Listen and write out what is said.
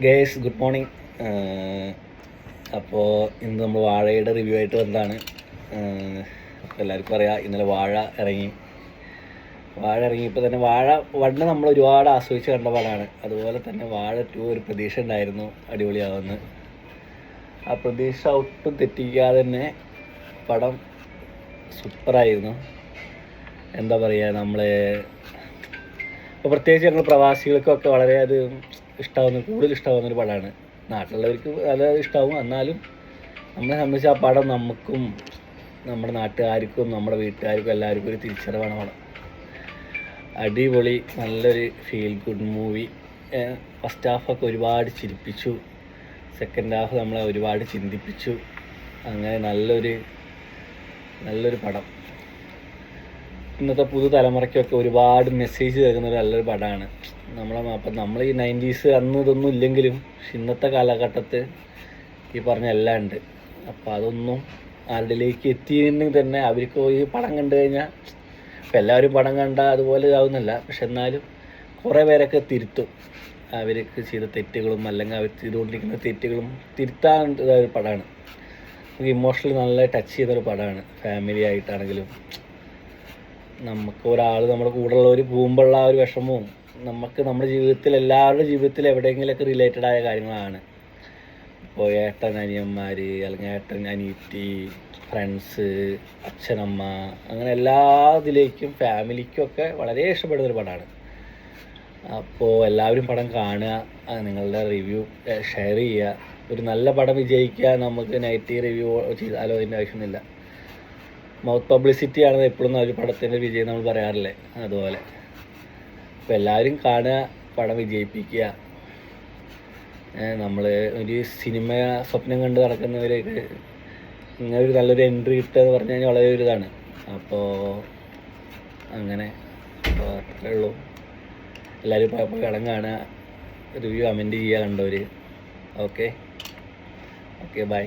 Guys good morning. അപ്പോൾ ഇന്ന് നമ്മൾ വാഴയുടെ റിവ്യൂ ആയിട്ട് വന്നതാണ്. അപ്പോൾ എല്ലാവർക്കും അറിയാം, ഇന്നലെ വാഴ ഇറങ്ങിയപ്പോൾ തന്നെ വാഴ 1 നമ്മൾ ഒരുപാട് ആസ്വദിച്ച് കണ്ട പടമാണ്. അതുപോലെ തന്നെ വാഴ 2 ഒരു പ്രതീക്ഷ ഉണ്ടായിരുന്നു അടിപൊളിയാവുമെന്ന്. ആ പ്രതീക്ഷ ഒട്ടും തെറ്റിക്കാതെ തന്നെ പടം സൂപ്പറായിരുന്നു. എന്താ പറയുക, ഇപ്പോൾ പ്രത്യേകിച്ച് ഞങ്ങൾ പ്രവാസികൾക്കൊക്കെ വളരെ അത് കൂടുതൽ ഇഷ്ടമാവുന്നൊരു പടമാണ്. നാട്ടിലുള്ളവർക്ക് വളരെ ഇഷ്ടമാവും, എന്നാലും നമ്മളെ സംബന്ധിച്ച് ആ പടം നമുക്കും നമ്മുടെ നാട്ടുകാർക്കും നമ്മുടെ വീട്ടുകാർക്കും എല്ലാവർക്കും ഒരു തിരിച്ചറിവാണ് പടം. അടിപൊളി, നല്ലൊരു ഫീൽ ഗുഡ് മൂവി. ഫസ്റ്റ് ഹാഫൊക്കെ ഒരുപാട് ചിരിപ്പിച്ചു, സെക്കൻഡ് ഹാഫ് നമ്മളെ ഒരുപാട് ചിന്തിപ്പിച്ചു. അങ്ങനെ നല്ലൊരു പടം. ഇന്നത്തെ പുതുതലമുറയ്ക്കൊക്കെ ഒരുപാട് മെസ്സേജ് തരുന്നൊരു നല്ലൊരു പടമാണ്. അപ്പം നമ്മൾ ഈ 90s അന്ന് ഇതൊന്നും ഇല്ലെങ്കിലും ഇന്നത്തെ കാലഘട്ടത്തിൽ ഈ പറഞ്ഞ എല്ലാം ഉണ്ട്. അപ്പോൾ അതൊന്നും ആരുടെയിലേക്ക് എത്തിയെന്ന് തന്നെ അവർക്ക് ഈ പടം കണ്ടു കഴിഞ്ഞാൽ, ഇപ്പം എല്ലാവരും പടം കണ്ടാൽ അതുപോലെ ഇതാവുന്നില്ല, പക്ഷെ എന്നാലും കുറേ പേരൊക്കെ തിരുത്തും. അവർക്ക് ചെയ്ത തെറ്റുകളും അല്ലെങ്കിൽ അവർ ചെയ്തുകൊണ്ടിരിക്കുന്ന തെറ്റുകളും തിരുത്താൻ ഇതായൊരു പടമാണ്. നമുക്ക് ഇമോഷണലി നല്ല ടച്ച് ചെയ്യുന്നൊരു പടമാണ്. ഫാമിലി ആയിട്ടാണെങ്കിലും നമുക്ക് ഒരാൾ നമ്മുടെ കൂടെയുള്ളവർ പോകുമ്പോഴുള്ള ആ ഒരു വിഷമവും നമുക്ക് നമ്മുടെ ജീവിതത്തിൽ എല്ലാവരുടെ ജീവിതത്തിൽ എവിടെയെങ്കിലുമൊക്കെ റിലേറ്റഡ് ആയ കാര്യങ്ങളാണ്. ഇപ്പോൾ ഏട്ടൻ അനിയന്മാർ, അല്ലെങ്കിൽ ഏട്ടൻ അനിയത്തി, ഫ്രണ്ട്സ്, അച്ഛനമ്മ, അങ്ങനെ എല്ലാ ഇതിലേക്കും ഫാമിലിക്കൊക്കെ വളരെ ഇഷ്ടപ്പെടുന്നൊരു പടമാണ്. അപ്പോൾ എല്ലാവരും പടം കാണുക, നിങ്ങളുടെ റിവ്യൂ ഷെയർ ചെയ്യുക. ഒരു നല്ല പടം വിജയിക്കുക, നമുക്ക് നെഗറ്റീവ് റിവ്യൂ ചെയ്താലോ അതിൻ്റെ ആവശ്യമൊന്നുമില്ല. മൗത്ത് പബ്ലിസിറ്റിയാണ് എപ്പോഴും ഒരു പടത്തിൻ്റെ വിജയം നമ്മൾ പറയാറില്ലേ, അതുപോലെ. അപ്പോൾ എല്ലാവരും കാണുക, പടം വിജയിപ്പിക്കുക. നമ്മൾ ഒരു സിനിമ സ്വപ്നം കണ്ട് നടക്കുന്നവരൊക്കെ ഇങ്ങനെ ഒരു നല്ലൊരു എൻട്രി കിട്ടുക എന്ന് പറഞ്ഞു കഴിഞ്ഞാൽ വളരെ ഒരു ഇതാണ്. അപ്പോൾ അങ്ങനെ അത്രേ ഉള്ളൂ. എല്ലാവരും ഇപ്പോൾ പടം കാണുക, റിവ്യൂ കമൻറ്റ് ചെയ്യുക കണ്ടവർ. Okay bye.